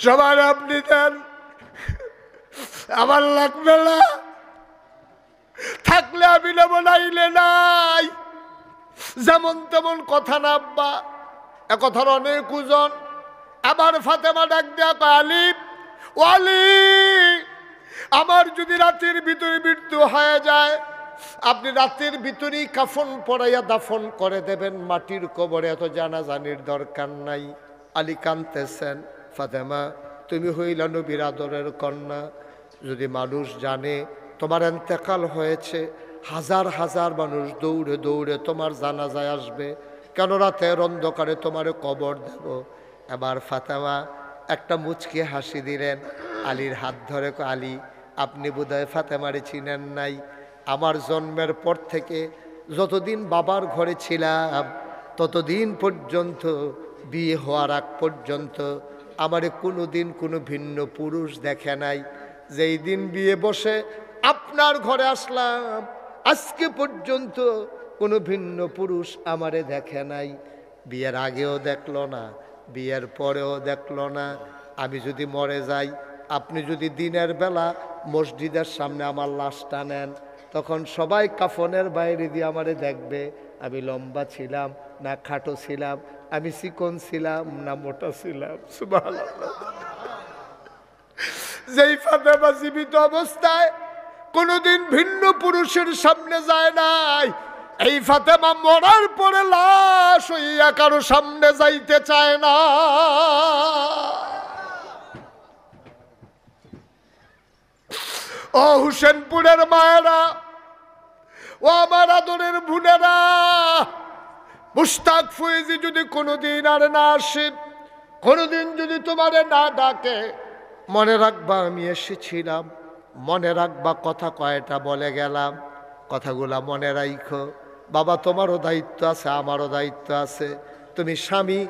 সবার আপনি দেন, আমার লাগবে না, থাকলে আমি নেব, নাইলে নাই। যেমন তেমন কথা না আব্বা, এ কথার অনেক ওজন। আবার ফাতেমা ডাক দেয়া কয়, আলী ও আলী, আমার যদি রাতের ভিতরে মৃত্যু হয়ে যায়, আপনি রাতের ভিতরেই কাফন পরাইয়া দাফন করে দেবেন মাটির কবরে, এত জানাজানির দরকার নাই। আলী কাঁদতেছেন, ফাতেমা তুমি হইলা নবীর আদরের কন্যা, যদি মানুষ জানে তোমার ইন্তেকাল হয়েছে, হাজার হাজার মানুষ দৌড়ে দৌড়ে তোমার জানাজায় আসবে, কেন রাতের অন্ধকারে তোমার কবর দেব। এবার ফাতেমা একটা মুচকি হাসি দিলেন, আলীর হাত ধরে আলী আপনি বোধহয় ফাতেমারে চিনেন নাই, আমার জন্মের পর থেকে যতদিন বাবার ঘরে ছিলাম ততদিন পর্যন্ত, বিয়ে হওয়ার আগ পর্যন্ত আমারে কোনো দিন কোনো ভিন্ন পুরুষ দেখে নাই। যেই দিন বিয়ে বসে আপনার ঘরে আসলাম, আজকে পর্যন্ত কোনো ভিন্ন পুরুষ আমারে দেখে নাই। বিয়ের আগেও দেখলো না, বিয়ের পরেও দেখলো না। আমি যদি মরে যাই, আপনি যদি দিনের বেলা মসজিদের সামনে আমার লাশটা নেন, তখন সবাই কাফনের বাইরে দিয়ে আমারে দেখবে আমি লম্বা ছিলাম না খাটো ছিলাম, আমি চিকন ছিলাম না মোটা ছিলাম। সুবহানাল্লাহ। যেই ফাতেমা জীবিত অবস্থায় কোনোদিন ভিন্ন পুরুষের সামনে যায় নাই, এই ফাতেমা মরার পরে লাশ হইয়া কারো সামনে যাইতে চায় না। ও হুসেনপুরের মায়েরা, ও আমার আদরের বোনেরা, মুশতাক ফয়েজি যদি কোনোদিন আর না আসে, কোনোদিন যদি তোমারে না ডাকে, মনে রাখবা আমি এসেছিলাম, মনে রাখবা কথা কয়টা বলে গেলাম, কথাগুলা মনে রাখো। বাবা তোমারও দায়িত্ব আছে, আমারও দায়িত্ব আছে। তুমি স্বামী,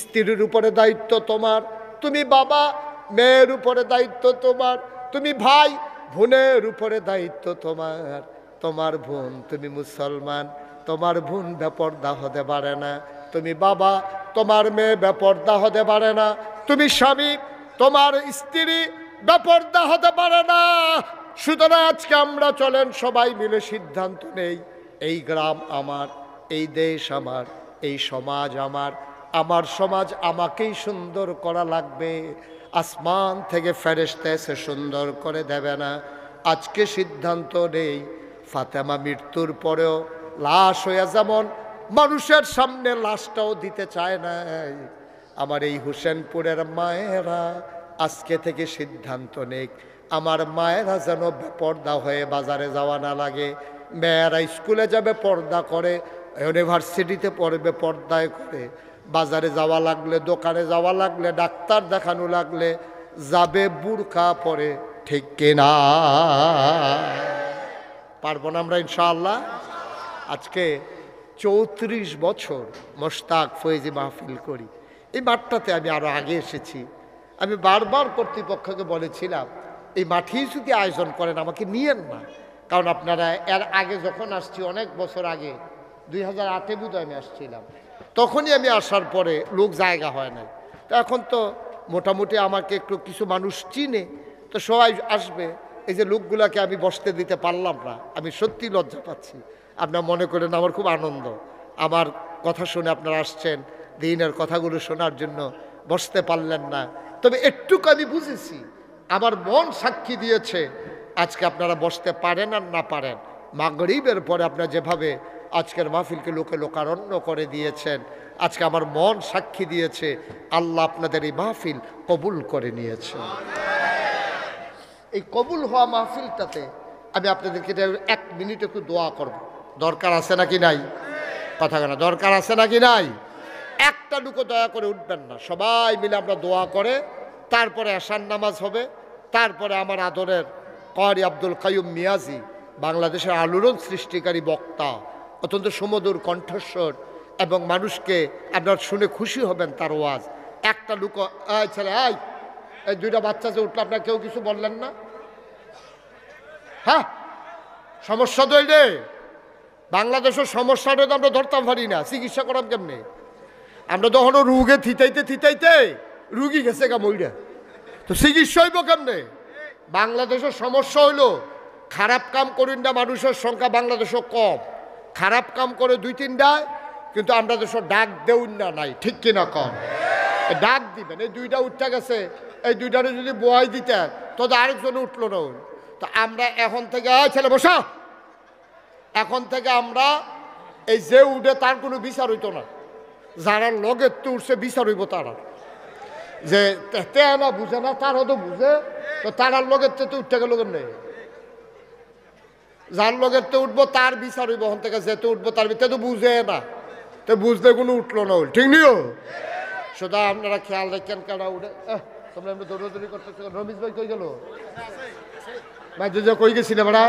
স্ত্রীর উপরে দায়িত্ব তোমার, তুমি বাবা, মেয়ের উপরে দায়িত্ব তোমার, তুমি ভাই, বোনের উপরে দায়িত্ব তোমার। তোমার বোন, তুমি মুসলমান, তোমার বোন বেপর্দা হতে পারে না। তুমি বাবা, তোমার মেয়ে বেপর্দা হতে পারে না। তুমি স্বামী, তোমার স্ত্রী বেপর্দা হতে পারে না। সুতরাং আজকে আমরা চলেন সবাই মিলে সিদ্ধান্ত নেই, এই গ্রাম আমার, এই দেশ আমার, এই সমাজ আমার, আমার সমাজ আমাকেই সুন্দর করা লাগবে। আসমান থেকে ফেরেশতা এসে সুন্দর করে দেবে না। আজকে সিদ্ধান্ত নেই, ফাতেমা মৃত্যুর পরেও লাশ হইয়া যেমন মানুষের সামনে লাশটাও দিতে চায় না, আমার এই হুসেনপুরের মায়েরা আজকে থেকে সিদ্ধান্ত নেই, আমার মায়েরা যেন পর্দা হয়ে বাজারে যাওয়া না লাগে। মেয়েরা স্কুলে যাবে পর্দা করে, ইউনিভার্সিটিতে পড়বে পর্দায় করে, বাজারে যাওয়া লাগলে, দোকানে যাওয়া লাগলে, ডাক্তার দেখানো লাগলে যাবে বুরকা পরে। ঠিক কিনা? পারবো না আমরা ইনশাআল্লাহ? আজকে 34 বছর মুশতাক ফয়েজি মাহফিল করি। এই মাঠটাতে আমি আরও আগে এসেছি। আমি বারবার কর্তৃপক্ষকে বলেছিলাম, এই মাঠেই যদি আয়োজন করেন আমাকে নিয়েন না, কারণ আপনারা এর আগে যখন আসছি, অনেক বছর আগে 2008-এ বোধহয় আমি আসছিলাম, তখনই আমি আসার পরে লোক জায়গা হয় নাই। তো এখন তো মোটামুটি আমাকে একটু কিছু মানুষ চিনে, তো সবাই আসবে। এই যে লোকগুলাকে আমি বসতে দিতে পারলাম না, আমি সত্যি লজ্জা পাচ্ছি। আপনারা মনে করেন আমার খুব আনন্দ, আমার কথা শুনে আপনারা আসছেন, দিনের কথাগুলো শোনার জন্য বসতে পারলেন না। তবে একটুকু আমি বুঝেছি, আমার মন সাক্ষী দিয়েছে, আজকে আপনারা বসতে পারেন আর না পারেন, মাগরিবের পরে আপনারা যেভাবে আজকের মাহফিলকে লোকে লোকারণ্য করে দিয়েছেন, আজকে আমার মন সাক্ষী দিয়েছে আল্লাহ আপনাদের এই মাহফিল কবুল করে নিয়েছে। এই কবুল হওয়া মাহফিলটাতে আমি আপনাদেরকে 1 মিনিট একটু দোয়া করব, দরকার আছে নাকি নাই? কথা কেনা দরকার আছে নাকি নাই? একটা টুকু দয়া করে উঠবেন না, সবাই মিলে আমরা দোয়া করে তারপরে আশার নামাজ হবে। তারপরে আমার আদরের কারি আব্দুল কাইয়ুম মিয়াজি, বাংলাদেশের আলোড়ন সৃষ্টিকারী বক্তা, অত্যন্ত সুমধুর কণ্ঠস্বর এবং মানুষকে আপনার শুনে খুশি হবেন তার ওয়াজ। একটা লুকো ছেলে, এই 2টা বাচ্চা যে উঠলো, আপনার কেউ কিছু বললেন না? হ্যাঁ, সমস্যা তো এই রে, বাংলাদেশের সমস্যাটা তো আমরা ধরতাম পারি না, চিকিৎসা করাম কেমনে? আমরা তখনও রুগে থিতাইতে থিতাইতে রুগী গেছে গা মইরা, তো চিকিৎসা হইব কেমনে? বাংলাদেশের সমস্যা হইল খারাপ কাম করেন না, মানুষের সংখ্যা বাংলাদেশও কম, খারাপ কাম করে 2-3টায়, কিন্তু আমরা দেশ ডাক দেউন না নাই, ঠিক কিনা কম? ডাক দিবেন, এই 2টা উঠতে গেছে, এই 2টারে যদি বয়াই দিতেন তো আরেকজন উঠলো না। তো আমরা এখন থেকে ছেলে বসা, এখন থেকে আমরা এই যে উঠে তার কোনো বিচার হইতো না, যারা লগের তো উঠছে বিচার হইব তারা, যে তে না বুঝে না তারও তো বুঝে, তো তারার লগের তো উঠতে গেল নেই, যার লগের তো উঠবো তার বিচার হইব, ওখান থেকে যেতে উঠবো তার ভিতরে তো বুঝে না, তো বুঝতে কোনো উঠলো না, ঠিক নিও। শুধু আপনারা খেয়াল রাখেন কেনা উঠে তোমরা এমনি দৌড়াদৌড়ি করতেছ। রমেশ ভাই কই গেল? ভাই যে কই গেছিলে বেড়া?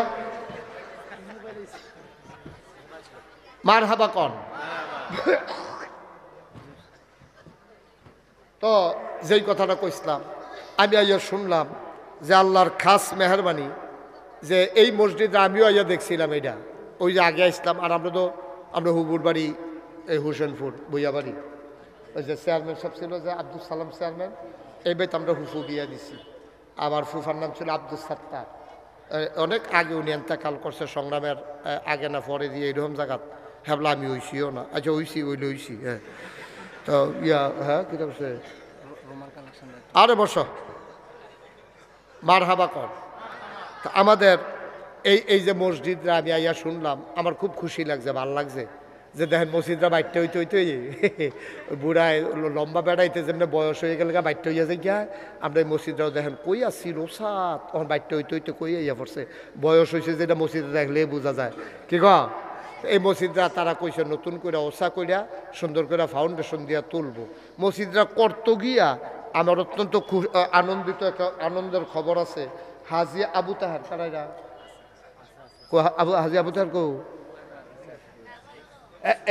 মার হাবা কন। তো যেই কথাটা কইছিলাম, আমি আইয়া শুনলাম যে আল্লাহর খাস মেহরবানি যে এই মসজিদে আমিও আইয়া দেখছিলাম এটা, ওই যে আগে আসলাম। আর আমরা হুবুর বাড়ি, এই হোসেনপুর বইয়াবাড়ি, ওই যে চেয়ারম্যান সব ছিল যে আব্দুল সালাম চেয়ারম্যান, এই বেত আমরা হুফু বিয়া দিছি। আমার ফুফার নাম ছিল আব্দুল সাত্তার, অনেক আগে উনি এন্তেকাল করছে, সংগ্রামের আগে না পরে দিয়ে এইরকম জায়গাত হ্যাবলা আমি হইছিও না। আচ্ছা হইছি, ওইলে হইছি। হ্যাঁ, তো হ্যাঁ কী করছে? আরে বস, মার হাবা কর। তা আমাদের এই যে মসজিদরা আমি আইয়া শুনলাম, আমার খুব খুশি লাগছে, ভাল লাগছে যে দেখেন মসজিদরা বাইরটা হইতে হইতে বুড়ায় লম্বা বেড়াইতে যেমনি বয়স হয়ে গেলে বাইরটা হইয়া যায় গিয়া, আমরা এই মসজিদরাও দেখেন কই আসছি রোসাত, তখন বাইরটা হইতে হইতে কই ইয়া পড়ছে, বয়স হয়েছে যেটা মসজিদে দেখলে বোঝা যায়। কি ক এই মসজিদরা তারা কইছে নতুন করে ওসা কইরা সুন্দর করে ফাউন্ডেশন দিয়া তুলবো। মসজিদরা করতে গিয়া আমার অত্যন্ত আনন্দিত, একটা আনন্দের খবর আছে। হাজি আবু তাহার তারা হাজি আবু তাহার কৌ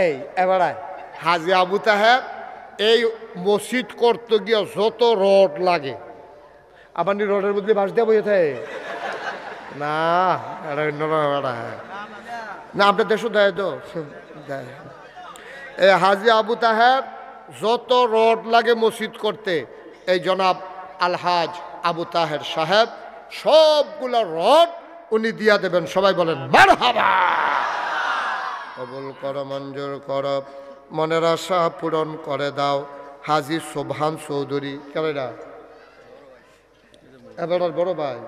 এই এবারায় হাজি আবু তাহের এই মসজিদ করতে গিয়ে যত রড লাগে, আপনি রডের মধ্যে বাস দেওয়া বইয়ে থাকে না, না আপনার দেশও দেয় তো দেয়। এই হাজি আবু তাহের যত রড লাগে মসজিদ করতে, এই জনাব আলহাজ আবু তাহের সাহেব সবগুলা রড উনি দিয়া দেবেন। সবাই বলেন মারহাবা। কবুল কর, মঞ্জুর কর, মনের আশা পূরণ করে দাও। হাজি সোবহান চৌধুরী কেনা এবার বড় ভাই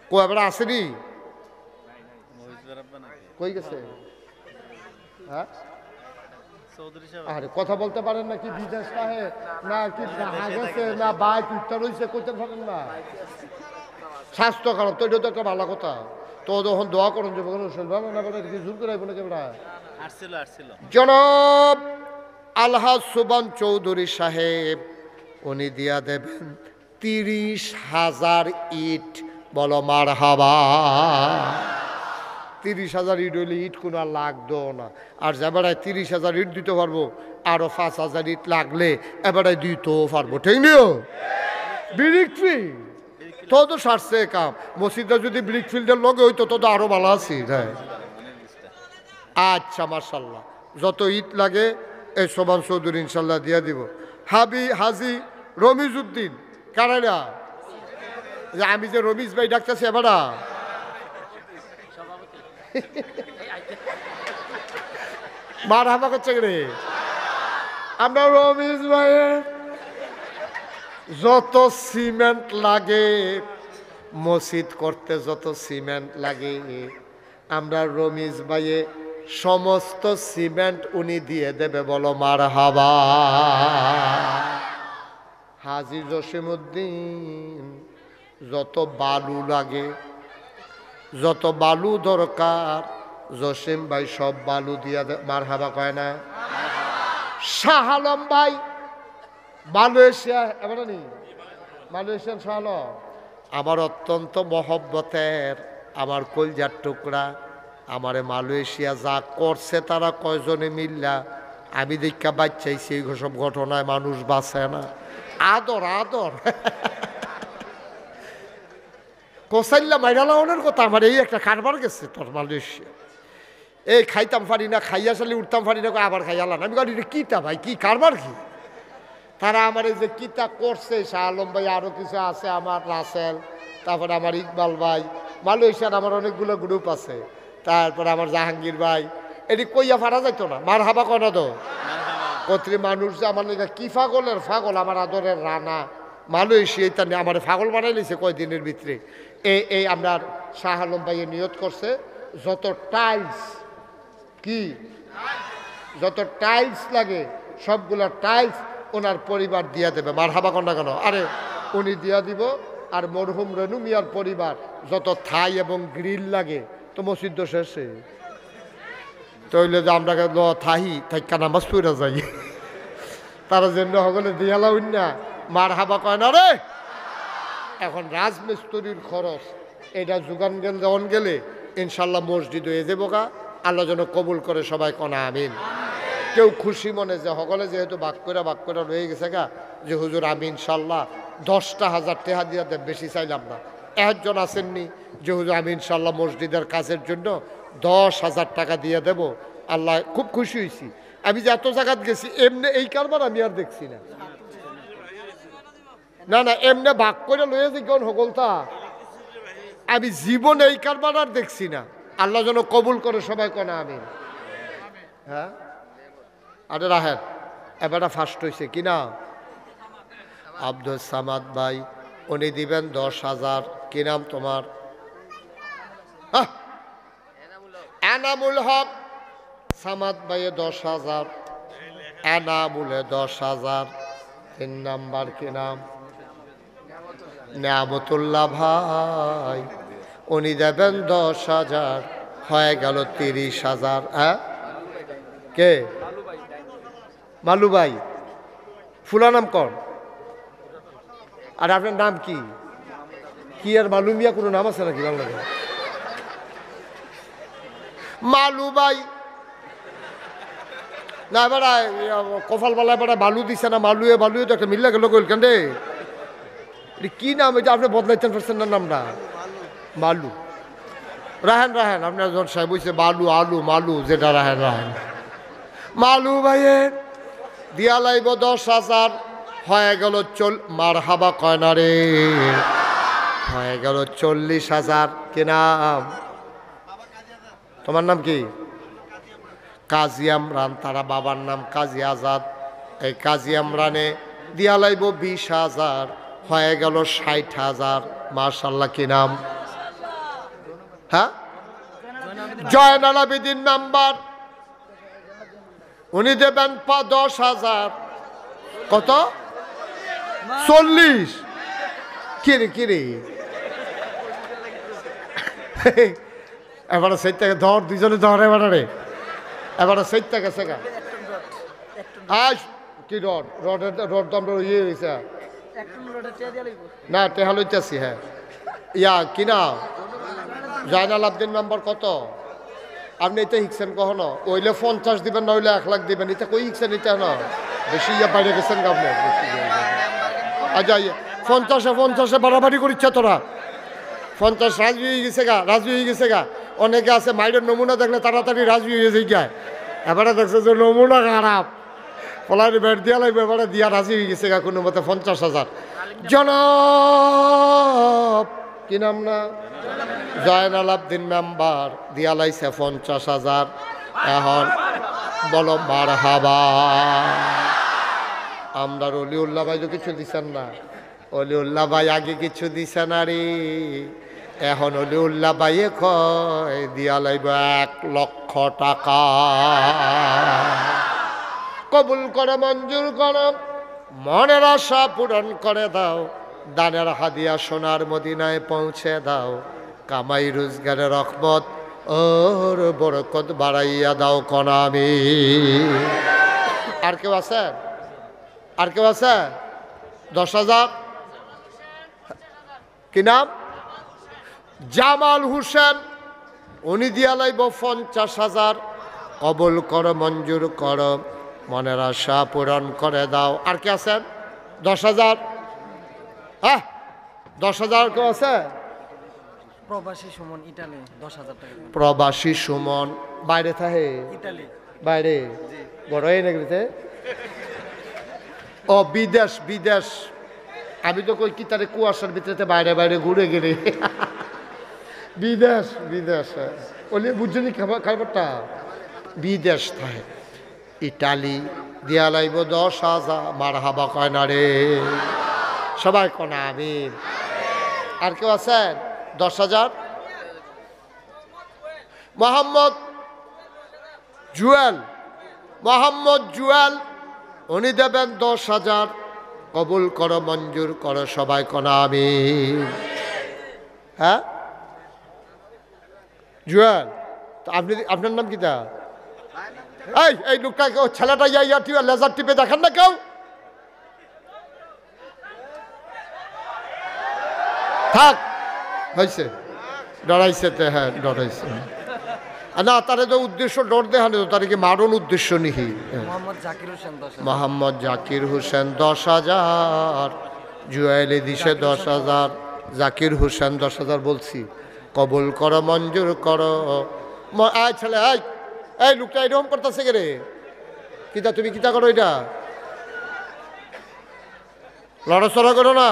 কো এবার আসেনি, কই গেছে? হ্যাঁ আরে কথা বলতে পারেন না কি? বিদেশ সাহেব না কি গেছে না বাইক উত্তর হয়েছে, করতে পারেন না? স্বাস্থ্য খারাপ তো, এটা তো একটা ভালো কথা। তো তখন দোয়া করুন যে জোর করে জনাব আলহাজ সুবান চৌধুরী সাহেব উনি দিয়া দেবেন 30,000 ইট। বলো মারহাবা। 30,000 ইট হইলে ইট কোনো আর লাগতো না। আর যেবারায় 30,000 ইট দিতে পারবো, আরো 5,000 ইট লাগলে এবারায় দিতেও পারবো, ঠিক নিও। ব্রিক ফিল্ড তো সারছে কাম, মসজিদটা যদি ব্রিক ফিল্ডের লগে হইতো তো আরো ভালো আছি। হ্যাঁ আচ্ছা মার্শাল্লাহ, যত ইট লাগে এই সোবান চৌধুরী ইনশাল্লাহ দিয়া দিব। হাজি রমিজ উদ্দিন কারাইরা, যে আমি যে রমিজ ভাই ডাকতেছি এবারা মার হামা করছে রে। আমরা রমিজ ভাইয়ের যত সিমেন্ট লাগে মসজিদ করতে, যত সিমেন্ট লাগে আমরা রমিজ ভাইয়ে সমস্ত সিমেন্ট উনি দিয়ে দেবে। বলো মারহাবা। হাজি জসিমউদ্দিন যত বালু লাগে, যত বালু দরকার জসিম ভাই সব বালু দিয়া দে। মারহাবা কয় না? শাহ আলম ভাই মালয়েশিয়া, এবার নি মালয়েশিয়ান শাহ আলম আমার অত্যন্ত মহব্বতের, আমার কলজার টুকরা। আমারে মালয়েশিয়া যা করছে তারা কয়জনে মিল্লা, আমি দেখা বাচ্চাইছি সব ঘটনায় মানুষ বাঁচে না। আদর আদর কোসাইল্লা মাইরালাউনের কথা আমার এই একটা কারবার গেছে তোর মালয়েশিয়া। এই খাইতাম পারি না, খাইয়া চালি উঠতাম পারি না, আবার খাইয়ালাম। আমি বলি কিটা ভাই কি কারবার কি? তারা আমার এই যে কিতা করছে, শাহ আলম ভাই, আরও কিছু আছে, আমার রাসেল, তারপরে আমার ইকবাল ভাই, মালয়েশিয়ার আমার অনেকগুলো গ্রুপ আছে, তারপরে আমার জাহাঙ্গীর ভাই, এটি কইয়া ফারা যাইতো না, মার হাবা কনা দো কত্রী মানুষ যে আমার লেগে কি ফাগলের ফাগল, আমার আদরের রানা মালয়েশিয়া তা আমার ফাগল বানাই নিছে কয়দিনের ভিতরে। এই আপনার শাহ আলম ভাইয়ে নিয়ত করছে যত টাইলস কি যত টাইলস লাগে সবগুলো টাইলস ওনার পরিবার দিয়া দেবে, মার হাবা কন্যা কেন, আরে উনি দিয়া দিব। আর মরহুম রেনু মিয়ার পরিবার যত থাই এবং গ্রিল লাগে তো মসজিদ শেষে তৈলে যে আমরা থাহি থাইকা নামাজ পড়া যাই, তারা জন্য সকলে দিয়ালা না মার হাবা কয় না রে। এখন রাজমিস্ত্রির খরচ এটা যোগান গেলে যখন গেলে ইনশাল্লাহ মসজিদ হয়ে যাবো গা, আল্লাহ যেন কবুল করে, সবাই কনা আমিন। কেউ খুশি মনে যে সকলে যেহেতু বাক করে রয়ে গেছে গা, যে হুজুর আমি ইনশাল্লাহ 10,000 টাকা দিয়ে দেব, বেশি চাইলাম না। একজন আসেননি যে হুজুর আমি ইনশাল্লাহ মসজিদের কাজের জন্য 10,000 টাকা দিয়ে দেব, আল্লাহ খুব খুশি হয়েছি। আমি যে এত জায়গাত গেছি এমনি এই কারবার আমি আর দেখছি না, না না এমনি ভাগ করে লয়েছি কোন হকলতা, আমি জীবন এই কারবার আর দেখছি না। আল্লাহ যেন কবুল করে, সবাই কনা আমিন। হ্যাঁ আরে রাহেন এবারটা ফার্স্ট হয়েছে কিনা আব্দুল সামাদ ভাই, উনি দিবেন 10,000। কি নাম তোমার? এনামুল হক। সামাদ ভাইয়ে 10,000, এনামুলে 10,000। 3 নাম্বার কি নাম? নিয়ামতুল্লাহ ভাই, উনি দেবেন 10,000, হয়ে গেল 30,000। হ্যাঁ কে? মালু ভাই। ফুলা নাম কর। আর আপনার নাম কি? কি আর মালু মিয়া কোনো নাম আছে নাকি বাংলাদেশে? মালু ভাই না, এবার কপাল বালা এবার বালু দিছে না, বালুয়ে তো একটা মিল্লা গেল কইল কেন রে? কি নাম এটা আপনি বদলাইতেন পারছেন না নামটা? মালু। রাহেন আপনার যখন সাহেব হয়েছে বালু আলু মালু যেটা রাহেন মালু ভাইয়ের দিয়া লাইব 10,000, হয়ে গেল মার হাবা কয় না রে, হয়ে গেল 40,000। কি নাম তোমার? নাম কি? কাজী আমরান। তারা বাবার নাম কাজী আজাদ। এই কাজী আমরানে দিয়া লাইব 20,000, হয়ে গেল 60,000। মাশাআল্লাহ। কি নাম? হ্যাঁ জয়নাল আবেদিন নাম্বার, উনি দেবেন 10,000। কত? 40। কিরে এবার সেই থেকে ধর, দুজনে ধর এবারে, এবার সেই থেকে শেখা। আজ কি রড দাম ইয়ে হয়েছে না, টেহা লইতেছি। হ্যাঁ ইয়া কিনা জয়নাল আবেদিন নাম্বার কত? আপনি এটা শিখছেন কখনো? ওইলে 50 দিবেন, নইলে 1 লাখ দিবেন। এটা কই শিখছেন? এটা না বেশি ইয়া বাইরে গেছেন গা আপনি। আচ্ছা 50-এ বাড়াবাড়ি করিচ্ছে তোরা। 50 রাজি হয়ে গেছে গা। অনেকে আছে মাইরের নমুনা দেখলে তাড়াতাড়ি রাজি হয়ে যায় গা। এবারে দেখছে যে নমুনা খারাপ, ফলার বেড দিয়া লাগবে, এবারে দিয়া রাজি হয়ে গেছে গা কোনো মতে 50,000। জনাব কি নাম না? জয়নাল আবেদিন মেম্বার দিয়া লাইছে 50,000। এখন বলো মার হাবা। আমরা অলিউল্লাহ ভাই তো কিছু দিচ্ছেন না, অলিউল্লাহ ভাই আগে কিছু দিছে না রে। এখন অলিউল্লাহ ভাইয়ে কয় দিয়া লাইব 1 লক্ষ টাকা। কবুল করে, মঞ্জুর করো, মনের আশা পূরণ করে দাও, দানের হাদিয়া সোনার মদিনায় পৌঁছে দাও, কামাই রোজগারের রহমত ওর বরকত বাড়াইয়া দাও কনামি। আর কেউ আছে? 10,000। কি নাম? জামাল হোসেন, উনি দিয়া লাইব 50,000। কবুল করো, মঞ্জুর করো, মনের আশা পূরণ করে দাও। আর কে আছেন? 10,000। হ্যাঁ 10,000 কেউ আছে? প্রবাসী সুমন, ইটালি 10,000 টাকা। প্রবাসী সুমন বাইরে থাকে? ইটালি। বাইরে বড় হয়ে নাকি? ও বিদেশ বিদেশ, আমি তো কই কি তারে কুয়াশার ভিতরে বাইরে বাইরে ঘুরে গেলে বিদেশ বিদেশ ওলি বুঝলি খাবারটা বিদেশ থাকে ইটালি দিয়া লাইব 10,000 মার হাবা কয় না রে সবাই কনা আমি আর কেউ আছেন 10,000 মোহাম্মদ জুয়েল উনি দেবেন 10,000 কবুল করো মঞ্জুর করো সবাই কনা আমি হ্যাঁ জুয়েল আপনি আপনার নাম কি তা এই লোকটা ছেলেটা ইয়া টিপে লেজার টিপে দেখেন না কেউ থাক হয়েছে ডরাইছে তো হ্যাঁ ডরাইছে না তারে তো উদ্দেশ্য ডর দেখানো তো তার কি মারণ উদ্দেশ্য নিহি মোহাম্মদ জাকির হোসেন 10,000 জুয়েলি দিছে 10,000 জাকির হোসেন 10,000 বলছি কবুল করো মঞ্জুর করো আয় ছেলে এই লোকটা এরকম করতেছে কে রে কিতা তুমি কিতা করো এটা লড়াচড়া করো না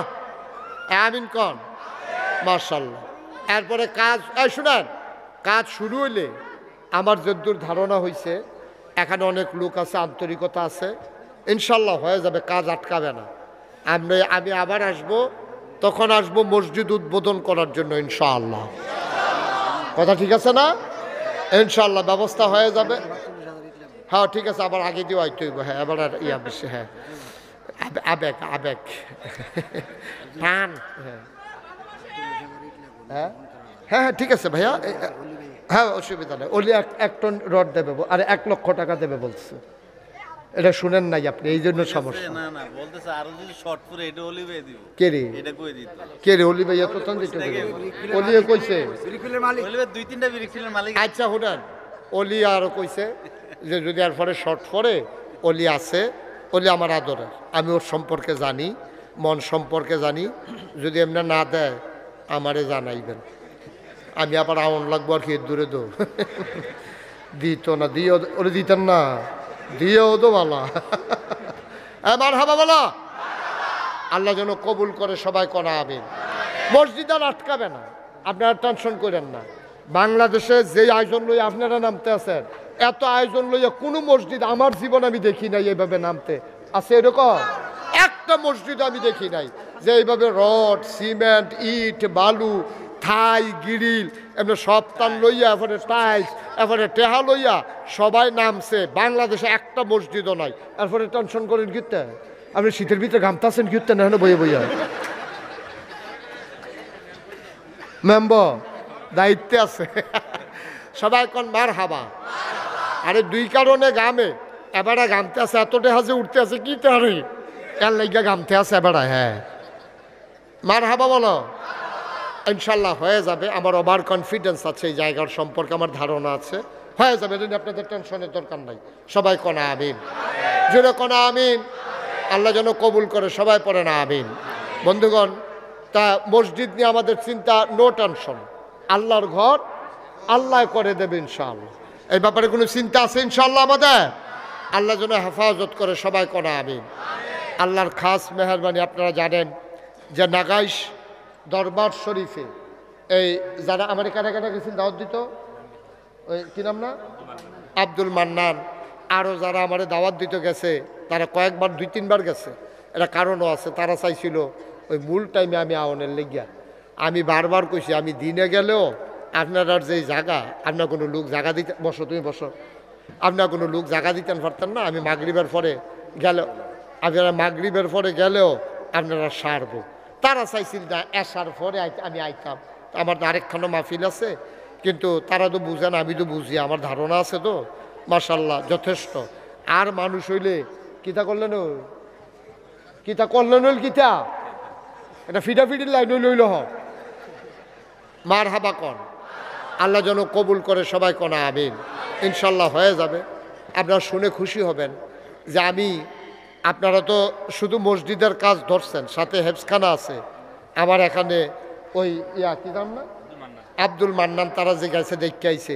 আমিন কন মার্শাল্লাহ এরপরে কাজ শুনেন কাজ শুরু হইলে আমার যদ্দূর ধারণা হয়েছে এখানে অনেক লোক আছে আন্তরিকতা আছে ইনশাল্লাহ হয়ে যাবে কাজ আটকাবে না আমি আবার আসব তখন আসব মসজিদ উদ্বোধন করার জন্য ইনশাআল্লাহ কথা ঠিক আছে না ইনশাআল্লাহ ব্যবস্থা হয়ে যাবে হ্যাঁ ঠিক আছে আবার আগে দিয়ে হয়তো হ্যাঁ এবার আর ইয়া বেশি হ্যাঁ আবেগ টান হ্যাঁ হ্যাঁ ঠিক আছে ভাইয়া হ্যাঁ অসুবিধা নেই ওলি 1 টন রড দেবে আর 1 লক্ষ টাকা দেবে বলছে এটা শুনেন নাই আপনি এই জন্য সমস্যা না না বলতেছে আরো যদি শর্ট করে এটা ওলি ভাই দিব কে রে এটা কই দিত কে রে ওলি ভাই এত তন দিতে ওলি কইছে বিরিকুলের মালিক ওলি ভাই 2-3টা বিরিকুলের মালিক আচ্ছা শুনেন ওলি আরো কইছে যে যদি আর পরে শর্ট পরে ওলি আছে ওলি আমার আদরের আমি ওর সম্পর্কে জানি মন সম্পর্কে জানি যদি এমনি না দেয় আমারে জানাইবেন আমি আবার আউন লাগবো আর কি দূরে দো দিত না দিয়ে ওরে দিতেন না দিয়েও তো ভালো আমার হাবা বলো আল্লাহ যেন কবুল করে সবাই করা আমিন মসজিদ আর আটকাবে না আপনারা টেনশন করেন না বাংলাদেশে যে আয়োজন লই আপনারা নামতে আছেন এত আয়োজন লইয়া কোনো মসজিদ আমার জীবন আমি দেখি নাই এইভাবে নামতে আছে এরকম একটা মসজিদ আমি দেখি নাই যে এইভাবে রড সিমেন্ট ইট বালু থাই গিরিল এমনি সব টান লইয়া এরপরে টাইলস এরপরে টেহা লইয়া সবাই নামছে বাংলাদেশে একটা মসজিদও নাই এরপরে টেনশন করেন কিতে আপনি শীতের ভিতরে ঘামতাছেন কিতে না বইয়ে বইয়া মেম্বর দায়িত্বে আছে সবাই কোন মার হাবা আরে 2 কারণে গামে এবারে গামতে আছে এত টেহাজে উঠতে আছে কি তারে এর লাইগা গামতে আছে এবারে হ্যাঁ মার হাবা বলো ইনশাল্লাহ হয়ে যাবে আমার ওভার কনফিডেন্স আছে এই জায়গার সম্পর্কে আমার ধারণা আছে হয়ে যাবে এটা আপনাদের টেনশনের দরকার নাই সবাই কোনা আমিন জোরে কোনা আমিন আল্লাহ যেন কবুল করে সবাই পড়ে না আমিন বন্ধুগণ তা মসজিদ নিয়ে আমাদের চিন্তা নো টেনশন আল্লাহর ঘর আল্লাহ করে দেবে ইনশাআল্লাহ এই ব্যাপারে কোনো চিন্তা আছে ইনশাআল্লাহ আমাদের আল্লাহ যেন হেফাজত করে সবাই কোনা আমিন আল্লাহর খাস মেহরবানি আপনারা জানেন যে নাগাইশ দরবার শরীফে এই যারা আমার কাটা গেছেন দাওয়াত দিত ওই কী নাম না আব্দুল মান্নান আরও যারা আমার দাওয়াত দিতে গেছে তারা কয়েকবার 2-3 বার গেছে এটা কারণও আছে তারা চাইছিল ওই মূল টাইমে আমি আওয়ানের লেগিয়া আমি বারবার কইছি আমি দিনে গেলেও আপনার যেই জায়গা আপনার কোনো লোক জায়গা দিতে বসো তুমি বসো আপনার কোনো লোক জায়গা দিতেন পারতেন না আমি মাগরিবের পরে গেলেও আপনারা মাগরিবের পরে গেলেও আপনারা সারবো তারা চাইছিল না এসার পরে আমি আইতাম আমার আরেকখানো মাহফিল আছে কিন্তু তারা তো বুঝে না আমি তো বুঝি আমার ধারণা আছে তো মাশাল্লাহ যথেষ্ট আর মানুষ হইলে কিতা করলেন কিতা করলেন হইল কিতা এটা ফিটাফিটির লাইন লইল মার হাবা কন আল্লাহ যেন কবুল করে সবাই কনা আমিন ইনশাল্লাহ হয়ে যাবে আপনারা শুনে খুশি হবেন যে আমি আপনারা তো শুধু মসজিদের কাজ ধরছেন সাথে হেফসখানা আছে আমার এখানে ওই কী নাম না আব্দুল মান্নান তারা যে গেছে দেখতে আইছে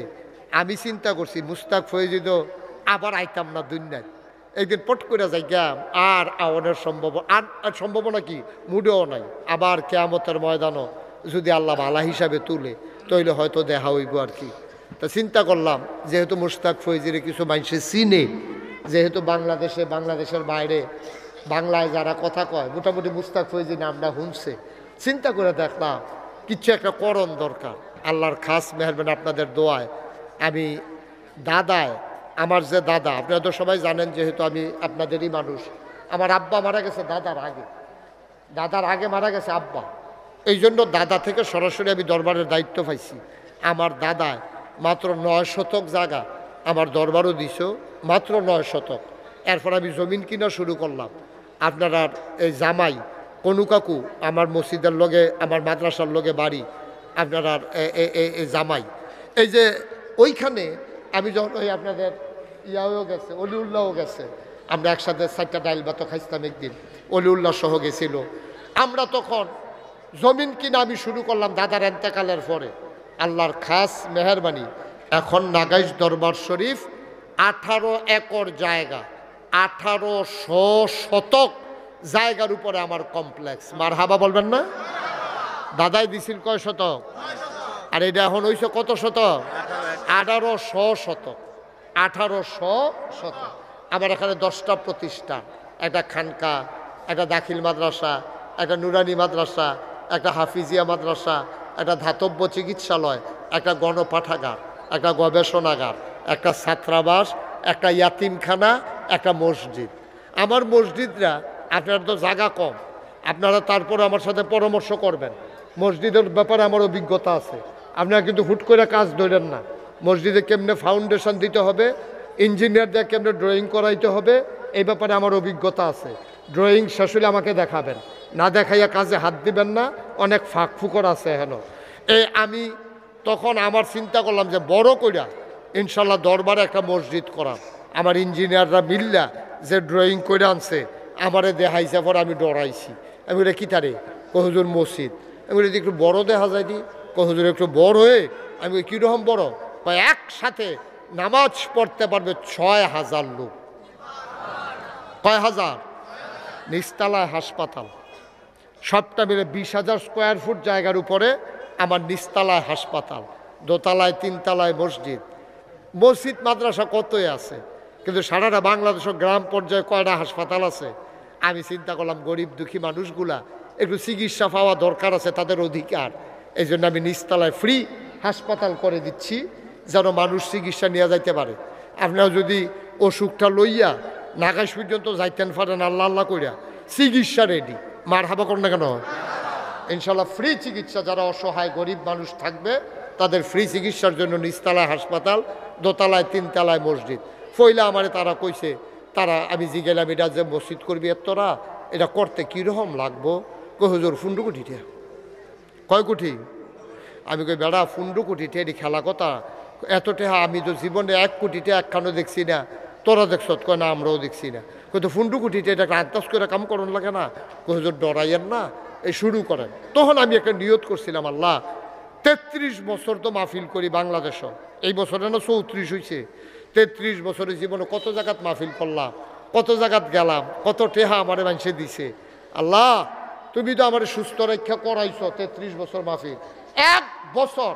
আমি চিন্তা করছি মুস্তাক ফয়েজিদও আবার আইতাম না দুনিয়ায় একদিন পট করে যাই গ্যাম আর আওয়ানের আর সম্ভাবনা কি মুডেও নাই। আবার কেয়ামতের ময়দানও যদি আল্লাহ ভালা হিসাবে তুলে তৈলে হয়তো দেখা হইব আর কি। তা চিন্তা করলাম যেহেতু মুশতাক ফৈজিরে কিছু মানুষে চিনে, যেহেতু বাংলাদেশের বাইরে বাংলায় যারা কথা কয় মোটামুটি মুশতাক ফৈজি নামটা শুনছে, চিন্তা করে দেখলাম কিছু একটা করণ দরকার। আল্লাহর খাস মেহরবানি আপনাদের দোয়ায় আমি দাদায়, আমার যে দাদা, আপনারা তো সবাই জানেন যেহেতু আমি আপনাদেরই মানুষ, আমার আব্বা মারা গেছে দাদার আগে মারা গেছে আব্বা। এই জন্য দাদা থেকে সরাসরি আমি দরবারের দায়িত্ব পাইছি। আমার দাদায় মাত্র 9 শতক জায়গা আমার দরবারও দিছ, মাত্র 9 শতক। এরপর আমি জমিন কিনা শুরু করলাম। আপনারা এই জামাই কনু কাকু আমার মসজিদের লগে আমার মাদ্রাসার লগে বাড়ি, আপনারা জামাই এই যে ওইখানে আমি যখন ওই আপনাদের ইয়াও গেছে অলিউল্লাহও গেছে, আমরা একসাথে 4টা ডাইল ভাত খাইছিলাম একদিন, অলিউল্লাহ সহ গেছিল। আমরা তখন জমিন কিনা আমি শুরু করলাম দাদার এন্তেকালের পরে। আল্লাহর খাস মেহরবানি এখন নাগাইশ দরবার শরীফ 18 একর জায়গা, 1800 শতক জায়গার উপরে আমার কমপ্লেক্স। মারহাবা বলবেন না? দাদাই দিছিল কয় শতক? আর এটা এখন হইছে কত শতক? 1800 শতক। 1800 শতক। আমার এখানে 10টা প্রতিষ্ঠান, একটা খানকা, একটা দাখিল মাদ্রাসা, একটা নুরানি মাদ্রাসা, একটা হাফিজিয়া মাদ্রাসা, একটা ধাতব্য চিকিৎসালয়, একটা গণপাঠাগার, একটা গবেষণাগার, একটা ছাত্রাবাস, একটা ইয়াতিমখানা, একটা মসজিদ। আমার মসজিদরা, আপনার তো জায়গা কম, আপনারা তারপরে আমার সাথে পরামর্শ করবেন। মসজিদের ব্যাপারে আমার অভিজ্ঞতা আছে, আপনারা কিন্তু হুট করে কাজ ধরেন না। মসজিদে কেমনে ফাউন্ডেশন দিতে হবে, ইঞ্জিনিয়ারদের কেমনে ড্রয়িং করাইতে হবে, এই ব্যাপারে আমার অভিজ্ঞতা আছে। ড্রয়িং শেষ হলে আমাকে দেখাবেন, না দেখাইয়া কাজে হাত দিবেন না, অনেক ফাঁক ফুকর আছে হেন। আমি তখন আমার চিন্তা করলাম যে বড় কইরা ইনশাল্লাহ দরবারে একটা মসজিদ করা। আমার ইঞ্জিনিয়াররা মিল্লা যে ড্রয়িং করে আনছে আমারে দেখাইছে, পর আমি ডরাইছি। আমি বলি কি তারে? কহুজুর মসজিদ। আমি বলি একটু বড় দেখা যায় নি? কহুজুর একটু বড় হয়ে। আমি কীরকম বড়? একসাথে নামাজ পড়তে পারবে 6000 লোক। কয় হাজার? নিস্তালায় হাসপাতাল, সবটা মিলে 20,000 স্কোয়ার ফুট জায়গার উপরে আমার নিস্তালায় হাসপাতাল, দোতলায় 3 তলায় মসজিদ। মসজিদ মাদ্রাসা কতই আছে, কিন্তু সারাটা বাংলাদেশের গ্রাম পর্যায়ে কয়টা হাসপাতাল আছে? আমি চিন্তা করলাম গরিব দুঃখী মানুষগুলা একটু চিকিৎসা পাওয়া দরকার আছে, তাদের অধিকার। এই জন্য আমি নিস্তালায় ফ্রি হাসপাতাল করে দিচ্ছি, যেন মানুষ চিকিৎসা নিয়ে যাইতে পারে। আপনারা যদি অসুখটা লইয়া নাগাইশ পর্যন্ত যাইতেন পারেন আল্লাহ আল্লাহ কইরা, চিকিৎসা রেডি। মার হাবা করেন না কেন? ইনশাল্লাহ ফ্রি চিকিৎসা, যারা অসহায় গরিব মানুষ থাকবে তাদের ফ্রি চিকিৎসার জন্য নিচতলায় হাসপাতাল, দোতলায় 3 তলায় মসজিদ। ফইলা আমারে তারা কইছে, আমি জিগেলাম এটা যে মসজিদ করবি তোরা, এটা করতে কীরকম লাগবো? কই হুজুর 15 কোটি টাকা। কয় কোটি? আমি কই বেড়া 15 কোটি টাকা এটি খেলা কথা, এত টাকা আমি তো জীবনে 1 কোটি টাকা একখানো দেখছি না, তোরা দেখছ? কয় না আমরাও দেখছি না। কই তো 15 কোটি টাকা এটা আন্দাজ করে কাম করন লাগে না? কই হুজুর ডরাইয়েন না, এই শুরু করেন। তখন আমি একটা নিয়ত করছিলাম, আল্লাহ 33 বছর তো মাহফিল করি বাংলাদেশও, এই বছরে না 34 হয়েছে। 33 বছরের জীবনে কত জায়গাত মাহফিল করলাম, কত জায়গাত গেলাম, কত টেহা আমারে মানুষে দিছে। আল্লাহ তুমি তো আমার সুস্থ রক্ষা করাইছ 33 বছর মাহফিল। 1 বছর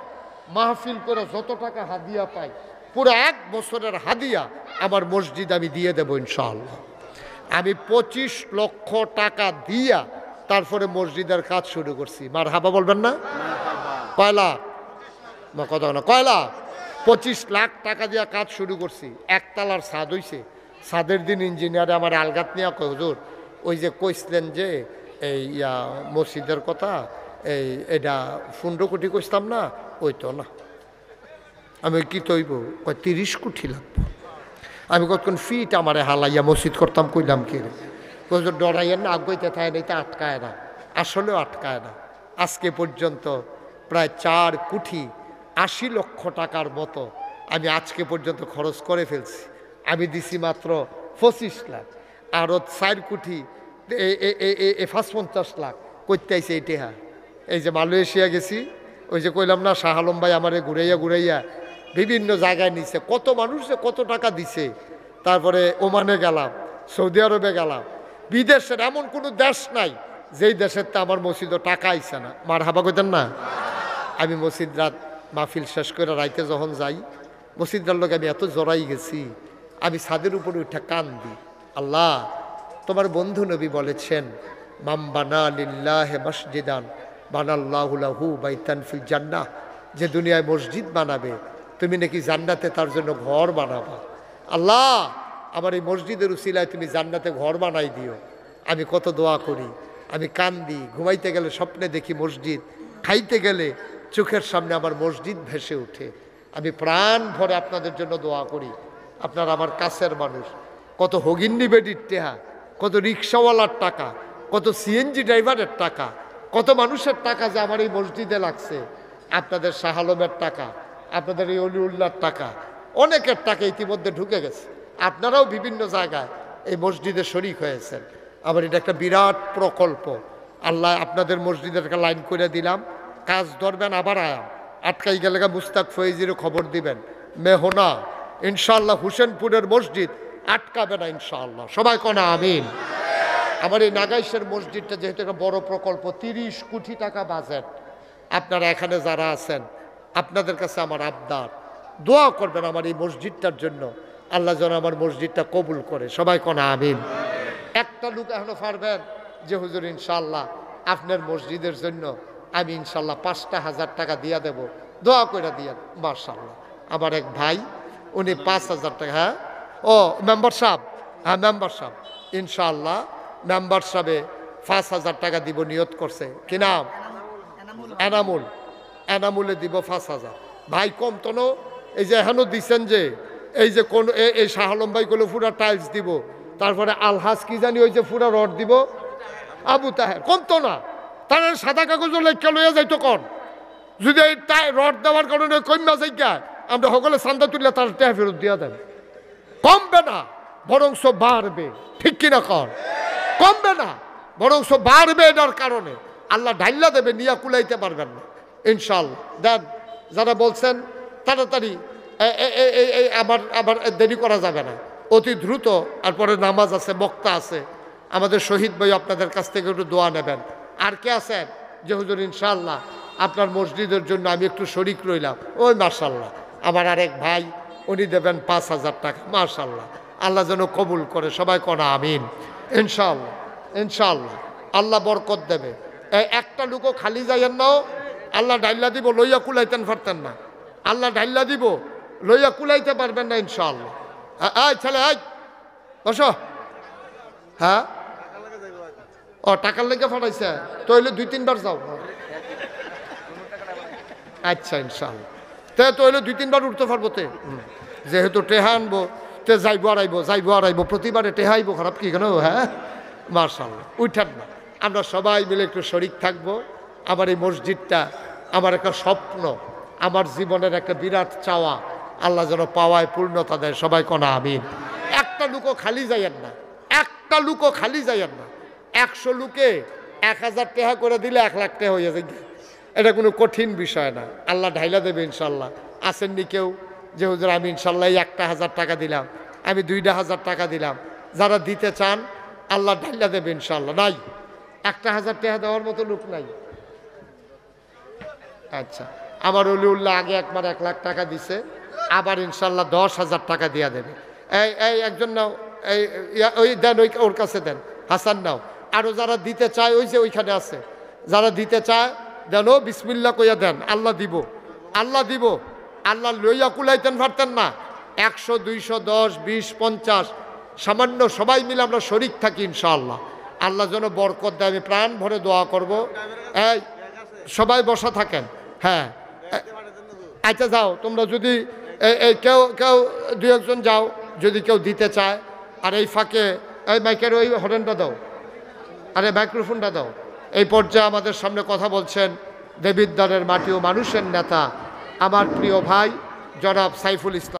মাহফিল করে যত টাকা হাদিয়া পাই, পুরো 1 বছরের হাদিয়া আমার মসজিদ আমি দিয়ে দেবো ইনশাআল্লাহ। আমি 25 লক্ষ টাকা দিয়া তারপরে মসজিদের কাজ শুরু করছি। মার হাবা বলবেন না? কয় লাখ? কথা না, কয় লাখ? 25 লাখ টাকা দিয়া কাজ শুরু করছি। 1 তলার ছাদ হইছে। ছাদের দিন ইঞ্জিনিয়ারে আমার আলগাত নিয়ে কয় হুজুর ওই যে কইছিলেন যে এই মসজিদের কথা, এটা 15 কোটি কইতাম না, ওই তো না। আমি কি তৈব? কয় 30 কোটি লাগবো। আমি কতক্ষণ ফিট আমারে হালাইয়া মসজিদ করতাম, কইলাম কি রে? হুজুর ডরাইয়েন না, আগ্রইতে থাকে না, এটা আটকায় না, আসলেও আটকায় না। আজকে পর্যন্ত প্রায় 4 কোটি 80 লক্ষ টাকার মতো আমি আজকে পর্যন্ত খরচ করে ফেলছি। আমি দিছি মাত্র 25 লাখ, আরও 4 কোটি 50 লাখ করতে আইছে। এইটা এই যে মালয়েশিয়া গেছি, ওই যে কইলাম না শাহ আলম ভাই আমারে ঘুরাইয়া বিভিন্ন জায়গায় নিছে, কত মানুষ যে কত টাকা দিছে। তারপরে ওমানে গেলাম, সৌদি আরবে গেলাম, বিদেশের এমন কোনো দেশ নাই যেই দেশের তো আমার মসজিদও টাকা আইছে না। মার হাবা কইতেন না? আমি মসজিদ রাত মাহফিল শেষ করে রাইতে যখন যাই, মসজিদটার লোক আমি এত জড়াই গেছি, আমি ছাদের উপরে উঠে কান্দি, আল্লাহ তোমার বন্ধু নবী বলেছেন, মাম বানা লিল্লাহি মসজিদান বানাল্লাহু লাহু বাইতান ফিল জান্নাহ, যে দুনিয়ায় মসজিদ বানাবে তুমি নাকি জান্নাতে তার জন্য ঘর বানাবা। আল্লাহ আমার এই মসজিদের উসিলায় তুমি জান্নাতে ঘর বানাই দিও। আমি কত দোয়া করি, আমি কান্দি, ঘুমাইতে গেলে স্বপ্নে দেখি মসজিদ, খাইতে গেলে চোখের সামনে আমার মসজিদ ভেসে ওঠে। আমি প্রাণ ভরে আপনাদের জন্য দোয়া করি। আপনারা আমার কাছের মানুষ, কত হগিন্নি বেডির টেহা, কত রিক্সাওয়ালার টাকা, কত সিএনজি ড্রাইভারের টাকা, কত মানুষের টাকা যে আমার এই মসজিদে লাগছে, আপনাদের শাহ আলমের টাকা, আপনাদের এই অলিউল্লাহর টাকা, অনেকের টাকা ইতিমধ্যে ঢুকে গেছে। আপনারাও বিভিন্ন জায়গায় এই মসজিদে শরিক হয়েছেন। আবার এটা একটা বিরাট প্রকল্প। আল্লাহ আপনাদের মসজিদের একটা লাইন করে দিলাম, কাজ ধরবেন আবার আয়াম, আটকাই গেলে মুস্তাক ফয়েজিরও খবর দিবেন, মেহনা ইনশাআল্লাহ হুসেনপুরের মসজিদ আটকাবে না ইনশাআল্লাহ। সবাই কনা আমিন। আমার এই নাগাইশের মসজিদটা যেহেতু একটা বড় প্রকল্প, 30 কোটি টাকা বাজেট। আপনারা এখানে যারা আছেন, আপনাদের কাছে আমার আবদার, দোয়া করবেন আমার এই মসজিদটার জন্য, আল্লাহ যেন আমার মসজিদটা কবুল করে। সবাই কনা আমিন। একটা লোক এখনো পারবেন যে হুজুর ইনশাআল্লাহ আপনার মসজিদের জন্য আমি ইনশাআল্লাহ 5,000 টাকা দিয়া দেব, দোয়া করে দিয়ে। মাশাআল্লাহ আমার এক ভাই, উনি 5,000 টাকা, হ্যাঁ ও মেম্বার সাহেব, হ্যাঁ মেম্বার সাহেব, ইনশাআল্লাহ মেম্বার সাহেবে 5,000 টাকা দিব নিয়ত করছে। কি নাম? এনামুল। এনামুলে দিব 5,000। ভাই কম তো নো, এই যে এখনো দিচ্ছেন যে এই যে কোন এই শাহ আলম ভাই গুলো পুরা টাইলস দিব, তারপরে আলহাজ কি জানি ওই যে পুরা রড দিব, আবু তাহের, কম তো না, তারা সাদা কাগজ লেখা লইয়া যাইতো কন, যদি এই রড দেওয়ার কারণে কন্যা যাইকা আমরা সকলে চান্দা তুললে তার টেহা ফেরত দিয়া দেন। কমবে না বরংস বাড়বে, ঠিক কিনা কর? কমবে না বরংস বাড়বে, এটার কারণে আল্লাহ ঢাইলা দেবে, নিয়া কুলাইতে পারবেন না ইনশাআল্লাহ। দেন যারা বলছেন তাড়াতাড়ি, আবার দেরি করা যাবে না, অতি দ্রুত। আর পরে নামাজ আছে, বক্তা আছে, আমাদের শহীদ ভাই আপনাদের কাছ থেকে একটু দোয়া নেবেন। আর কে আছেন যে হুজুর ইনশাআল্লাহ আপনার মসজিদের জন্য আমি একটু শরিক রইলাম? ওই মাশাআল্লাহ আমার আরেক ভাই, উনি দেবেন 5,000 টাকা। মাশাআল্লাহ আল্লাহ যেন কবুল করে। সবাই কনা আমিন ইনশাআল্লাহ। ইনশাআল্লাহ আল্লাহ বরকত দেবে। একটা লোকও খালি যাইয়েন নাও, আল্লাহ ডাইল্লা দিব, লইয়া কুলাইতেন পারতেন না, আল্লাহ ডাইল্লা দিব, লইয়া কুলাইতে পারবেন না ইনশাআল্লাহ। আয় ছেলে আয় বসো। হ্যাঁ ও টাকার লেগে ফাটাইছে, তো হইলে 2-3 বার যাও। আচ্ছা ইনশাআল্লাহ, তো হইলে 2-3 বার উঠতে পারবো তে, যেহেতু টেহা আনবো তে যাইবো আর আইবো, প্রতিবারে টেহা আইবো, খারাপ কি কেন? হ্যাঁ মাশাআল্লাহ উঠেন না, আমরা সবাই মিলে একটু শরিক থাকবো। আমার এই মসজিদটা আমার একটা স্বপ্ন, আমার জীবনের একটা বিরাট চাওয়া, আল্লাহ যেন পাওয়ায় পূর্ণতা দেয়। সবাই কনা আমিন। একটা লুকও খালি যাইয়েন না, একটা লুকও খালি যাইয়েন না। 100 লুকে 1,000 টাকা করে দিলে 1 লাখ টাকা হয়ে যায়, এটা কোনো কঠিন বিষয় না, আল্লাহ ঢাইলা দেবে ইনশাল্লাহ। আসেননি কেউ যে হুজুর আমি ইনশাল্লাহ 1,000 টাকা দিলাম, আমি 2,000 টাকা দিলাম? যারা দিতে চান আল্লাহ ঢাইলা দেবে ইনশাল্লাহ। নাই 1,000 টাকা দেওয়ার মতো লোক নাই। আচ্ছা আমার অলিউল্লাহ আগে একবার 1 লাখ টাকা দিছে, আবার ইনশাল্লাহ 10,000 টাকা দিয়া দেবে। এই একজন নাও, ওই দেন, ওর কাছে দেন, হাসান নাও। আরও যারা দিতে চায় ওই যে ওইখানে আছে, যারা দিতে চায় দেন, ও বিসমিল্লাহ কইয়া দেন, আল্লাহ দিব, আল্লাহ দিব। আল্লাহ লইয়া কুলাইতেন পারতেন না? 100, 200, 10, 20, 50 সামান্য সবাই মিলে আমরা শরিক থাকি ইনশাআল্লাহ। আল্লাহ যেন বরকত দেয়, আমি প্রাণ ভরে দোয়া করব। এই সবাই বসা থাকেন। হ্যাঁ আচ্ছা যাও তোমরা, যদি কেউ 2-1 যাও যদি কেউ দিতে চায়। আর এই ফাঁকে এই মাইকের ওই হরেনটা দাও, আরে মাইক্রোফোনটা দাও। এই পর্যায়ে আমাদের সামনে কথা বলছেন দেবিদ্বারের মাটি ও মানুষের নেতা, আমার প্রিয় ভাই জনাব সাইফুল ইসলাম।